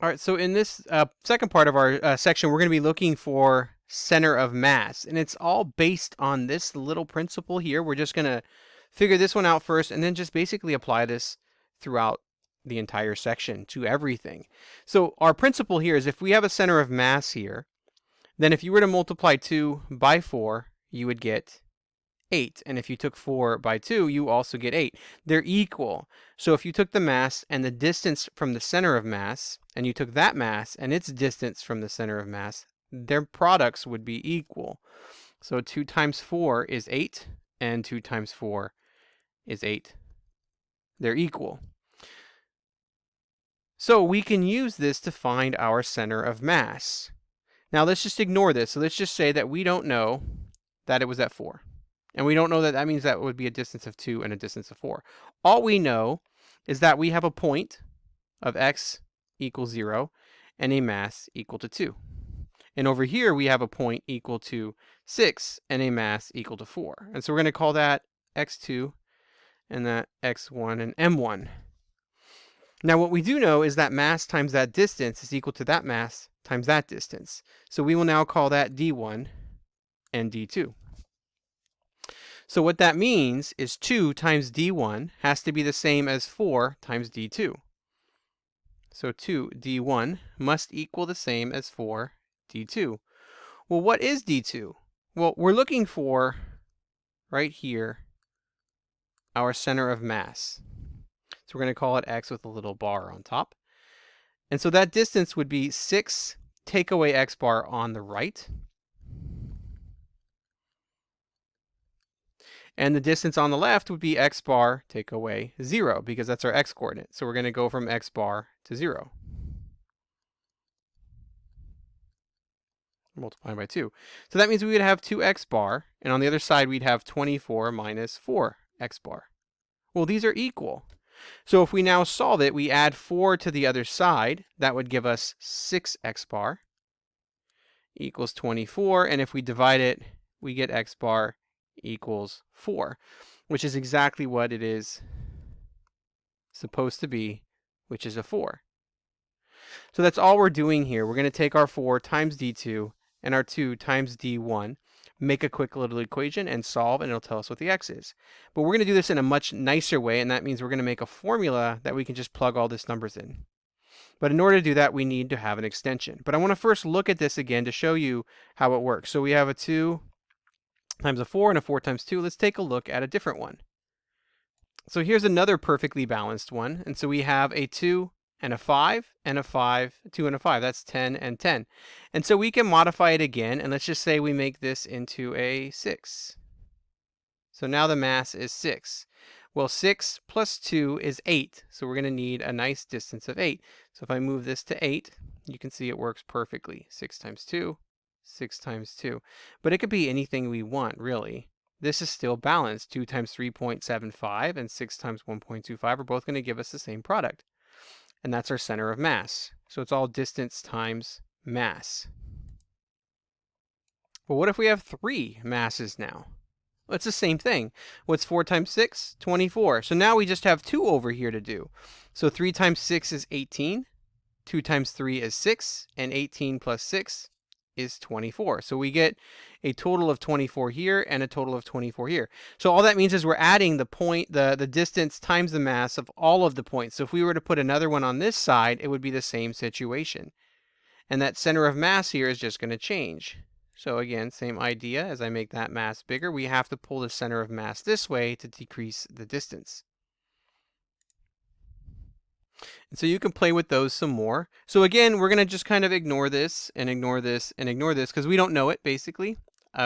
All right, so in this second part of our section, we're going to be looking for center of mass, and it's all based on this little principle here. We're just going to figure this one out first, and then just basically apply this throughout the entire section to everything. So our principle here is if we have a center of mass here, then if you were to multiply 2 by 4, you would get 8. And if you took 4 by 2, you also get 8. They're equal. So if you took the mass and the distance from the center of mass, and you took that mass and its distance from the center of mass, their products would be equal. So 2 times 4 is 8, and 2 times 4 is 8. They're equal. So we can use this to find our center of mass. Now let's just ignore this. So let's just say that we don't know that it was at 4. And we don't know that that means that would be a distance of 2 and a distance of 4. All we know is that we have a point of x equals 0 and a mass equal to 2. And over here we have a point equal to 6 and a mass equal to 4. And so we're going to call that x2 and that x1 and m1. Now what we do know is that mass times that distance is equal to that mass times that distance. So we will now call that d1 and d2. So what that means is 2 times d1 has to be the same as 4 times d2. So 2d1 must equal the same as 4d2. Well, what is d2? Well, we're looking for, right here, our center of mass. So we're going to call it x with a little bar on top. And so that distance would be 6 take away x bar on the right. And the distance on the left would be x bar take away 0, because that's our x coordinate. So we're going to go from x bar to 0. Multiplying by 2. So that means we would have 2x bar, and on the other side we'd have 24 minus 4x bar. Well, these are equal. So if we now solve it, we add 4 to the other side. That would give us 6x bar equals 24, and if we divide it, we get x bar equals 4, which is exactly what it is supposed to be, which is a 4. So that's all we're doing here. We're going to take our 4 times d2 and our 2 times d1, make a quick little equation and solve, and it'll tell us what the x is. But we're going to do this in a much nicer way, and that means we're going to make a formula that we can just plug all these numbers in. But in order to do that, we need to have an extension. But I want to first look at this again to show you how it works. So we have a 2 times a 4 and a 4 times 2. Let's take a look at a different one. So here's another perfectly balanced one. And so we have a 2 and a 5 and a 5, 2 and a 5. That's 10 and 10. And so we can modify it again, and let's just say we make this into a 6. So now the mass is 6. Well, 6 plus 2 is 8, so we're going to need a nice distance of 8. So if I move this to 8, you can see it works perfectly. 6 times 2, 6 times 2. But it could be anything we want, really. This is still balanced. 2 times 3.75 and 6 times 1.25 are both going to give us the same product. And that's our center of mass. So it's all distance times mass. Well, what if we have 3 masses now? Well, it's the same thing. What's 4 times 6? 24. So now we just have 2 over here to do. So 3 times 6 is 18. 2 times 3 is 6. And 18 plus 6 is 24. So we get a total of 24 here and a total of 24 here. So all that means is we're adding the point, the distance times the mass of all of the points. So if we were to put another one on this side, it would be the same situation. And that center of mass here is just going to change. So again, same idea. As I make that mass bigger, we have to pull the center of mass this way to decrease the distance. And so you can play with those some more. So again, we're going to just kind of ignore this and ignore this and ignore this because we don't know it, basically.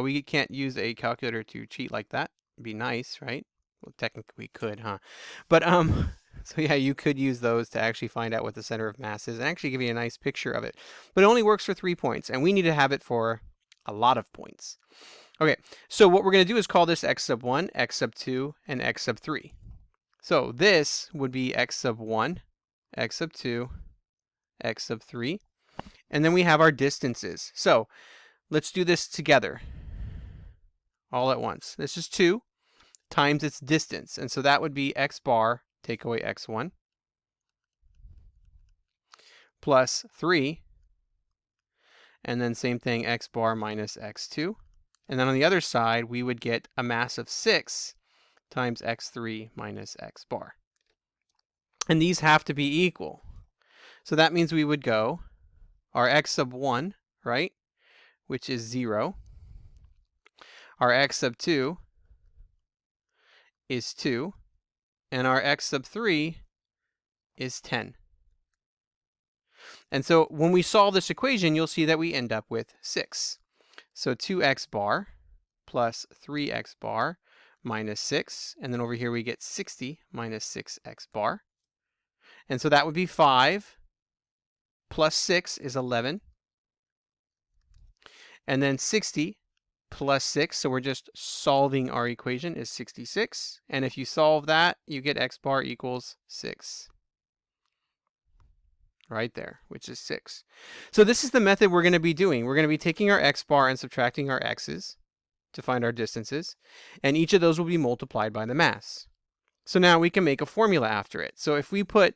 We can't use a calculator to cheat like that. It'd be nice, right? Well, technically we could, huh? But so yeah, you could use those to actually find out what the center of mass is and actually give you a nice picture of it. But it only works for 3 points, and we need to have it for a lot of points. Okay, so what we're going to do is call this x sub 1, x sub 2, and x sub 3. So this would be x sub 1, x sub 2, x sub 3. And then we have our distances. So let's do this together all at once. This is 2 times its distance. And so that would be x bar take away x1 plus 3. And then same thing, x bar minus x2. And then on the other side, we would get a mass of 6 times x3 minus x bar. And these have to be equal. So that means we would go our x sub 1, right, which is 0. Our x sub 2 is 2. And our x sub 3 is 10. And so when we solve this equation, you'll see that we end up with 6. So 2x bar plus 3x bar minus 6. And then over here we get 60 minus 6x bar. And so that would be 5 plus 6 is 11. And then 60 plus 6, so we're just solving our equation, is 66. And if you solve that, you get x bar equals 6. Right there, which is 6. So this is the method we're going to be doing. We're going to be taking our x bar and subtracting our x's to find our distances. And each of those will be multiplied by the mass. So now we can make a formula after it. So if we put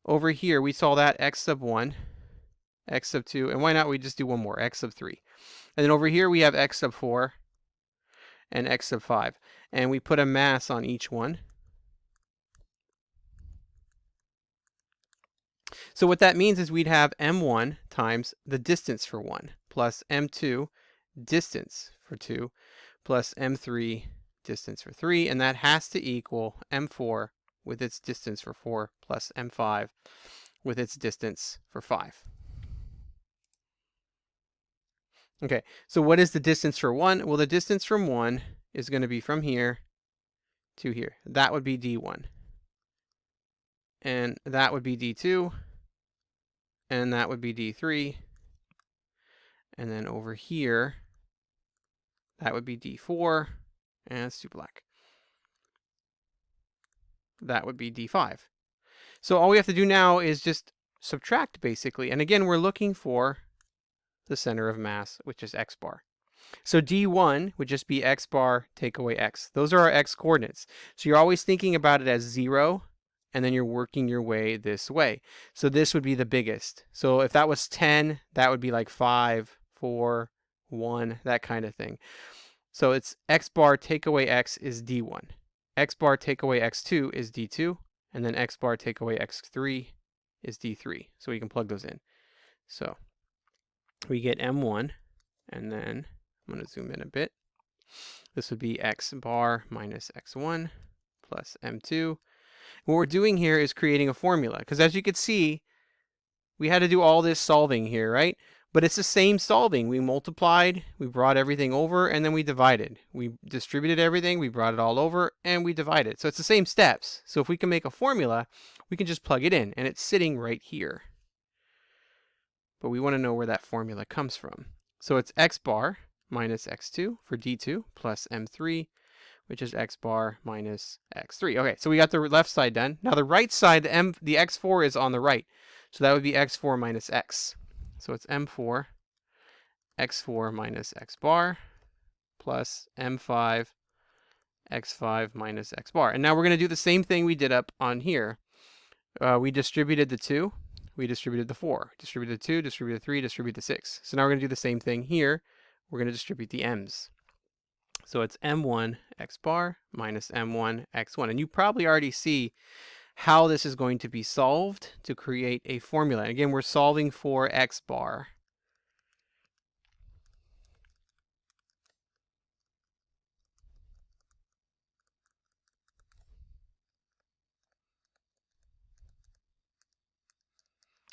over here, we saw that x sub 1, x sub 2, and why not we just do one more, x sub 3. And then over here we have x sub 4 and x sub 5. And we put a mass on each one. So what that means is we'd have m1 times the distance for 1 plus m2 distance for 2 plus m3 distance for 3. And that has to equal m4 with its distance for 4 plus m5 with its distance for 5. Okay, so what is the distance for 1? Well, the distance from 1 is going to be from here to here. That would be d1. And that would be d2. And that would be d3. And then over here, that would be d4. And it's too black. That would be d5. So all we have to do now is just subtract, basically. And again, we're looking for the center of mass, which is x bar. So d1 would just be x bar take away x. Those are our x coordinates. So you're always thinking about it as 0, and then you're working your way this way. So this would be the biggest. So if that was 10, that would be like 5, 4, 1, that kind of thing. So it's x bar take away x is d1. X bar take away x2 is d2. And then x bar take away x3 is d3. So we can plug those in. So we get m1, and then I'm going to zoom in a bit. This would be x bar minus x1 plus m2. What we're doing here is creating a formula, because as you can see, we had to do all this solving here, right? But it's the same solving. We multiplied, we brought everything over, and then we divided. We distributed everything, we brought it all over, and we divided. So it's the same steps. So if we can make a formula, we can just plug it in, and it's sitting right here. But we want to know where that formula comes from. So it's x bar minus x2 for d2 plus m3, which is x bar minus x3. Okay, so we got the left side done. Now the right side, the x4 is on the right. So that would be x4 minus x. So it's m4, x4 minus x bar plus m5, x5 minus x bar. And now we're going to do the same thing we did up on here. We distributed the 2. We distributed the 4, distributed the 2, distributed the 3, distributed the 6. So now we're going to do the same thing here. We're going to distribute the m's. So it's m1 x bar minus m1 x1. And you probably already see how this is going to be solved to create a formula. And again, we're solving for x bar.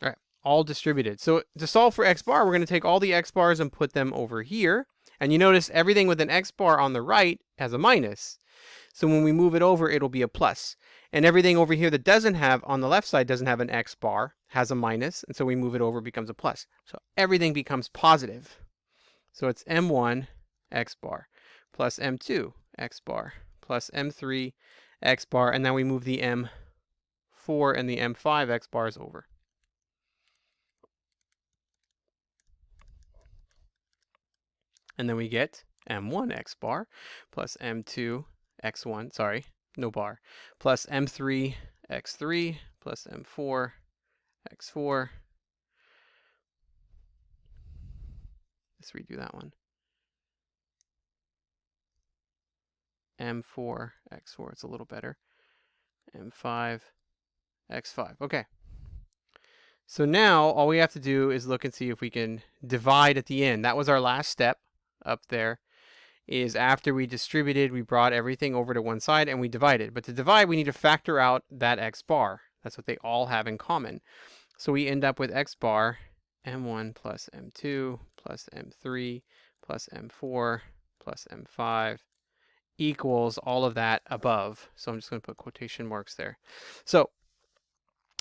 All right, all distributed. So to solve for x bar, we're going to take all the x bars and put them over here. And you notice everything with an x bar on the right has a minus. So when we move it over, it'll be a plus. And everything over here that doesn't have, on the left side, doesn't have an x bar, has a minus. And so we move it over, it becomes a plus. So everything becomes positive. So it's m1 x bar plus m2 x bar plus m3 x bar. And then we move the m4 and the m5 x bars over. And then we get m1 x bar plus m2 x1, sorry, no bar, plus m3 x3 plus m4 x4 Let's redo that one. M4 x4, it's a little better. M5 x5. Okay. So now all we have to do is look and see if we can divide at the end. That was our last step up there, is after we distributed, we brought everything over to one side and we divided. But to divide, we need to factor out that x bar. That's what they all have in common. So we end up with x bar m1 plus m2 plus m3 plus m4 plus m5 equals all of that above. So I'm just going to put quotation marks there. So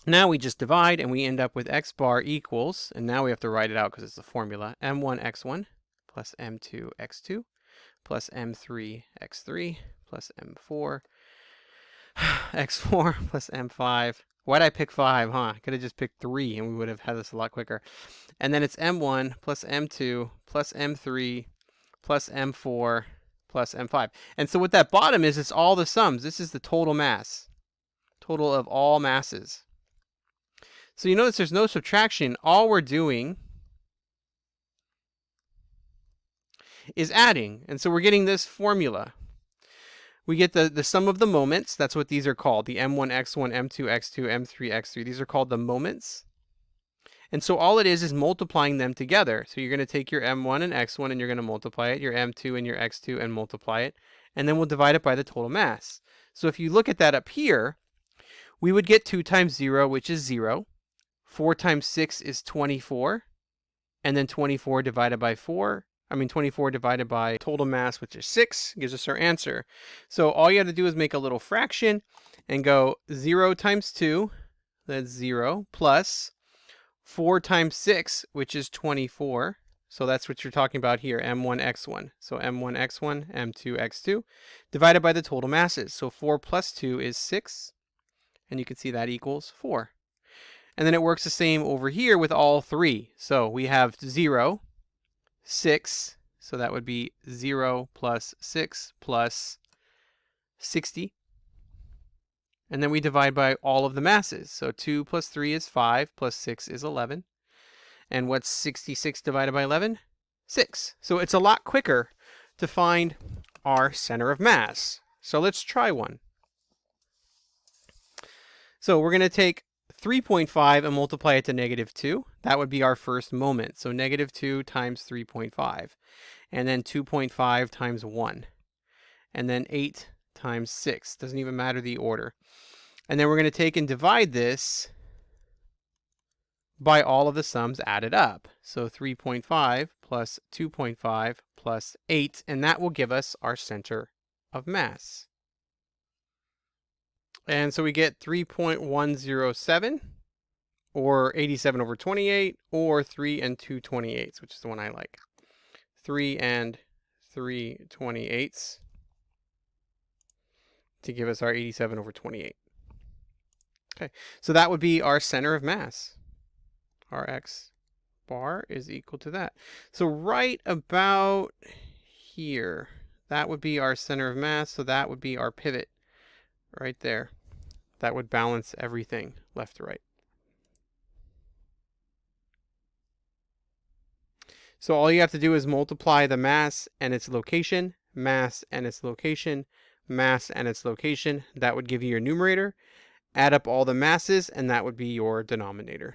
now we just divide and we end up with x bar equals, and now we have to write it out because it's a formula, m1 x1 plus m2 x2 plus m3 x3 plus m4 x4 plus m5. Why'd I pick 5, huh? I could have just picked 3 and we would have had this a lot quicker. And then it's m1 plus m2 plus m3 plus m4 plus m5. And so what that bottom is, it's all the sums. This is the total mass. Total of all masses. So you notice there's no subtraction. All we're doing is adding. And so we're getting this formula. We get the sum of the moments. That's what these are called. The m1, x1, m2, x2, m3, x3. These are called the moments. And so all it is multiplying them together. So you're going to take your m1 and x1 and you're going to multiply it, your m2 and your x2 and multiply it. And then we'll divide it by the total mass. So if you look at that up here, we would get 2 times 0, which is 0. 4 times 6 is 24. And then 24 divided by 24 divided by total mass, which is 6, gives us our answer. So all you have to do is make a little fraction and go 0 times 2, that's 0, plus 4 times 6, which is 24. So that's what you're talking about here, m1, x1. So m1, x1, m2, x2, divided by the total masses. So 4 plus 2 is 6, and you can see that equals 4. And then it works the same over here with all 3. So we have 0, 6, so that would be 0 plus 6 plus 60. And then we divide by all of the masses. So 2 plus 3 is 5, plus 6 is 11. And what's 66 divided by 11? 6. So it's a lot quicker to find our center of mass. So let's try one. So we're going to take 3.5 and multiply it to -2. That would be our first moment. So -2 times 3.5. And then 2.5 times 1. And then 8 times 6. Doesn't even matter the order. And then we're going to take and divide this by all of the sums added up. So 3.5 plus 2.5 plus 8. And that will give us our center of mass. And so we get 3.107, or 87 over 28, or 3 and 2/28, which is the one I like. 3 and 3/28 to give us our 87 over 28. Okay, so that would be our center of mass. Our x bar is equal to that. So right about here, that would be our center of mass, so that would be our pivot right there. That would balance everything left to right. So all you have to do is multiply the mass and its location, mass and its location, mass and its location. That would give you your numerator. Add up all the masses, and that would be your denominator.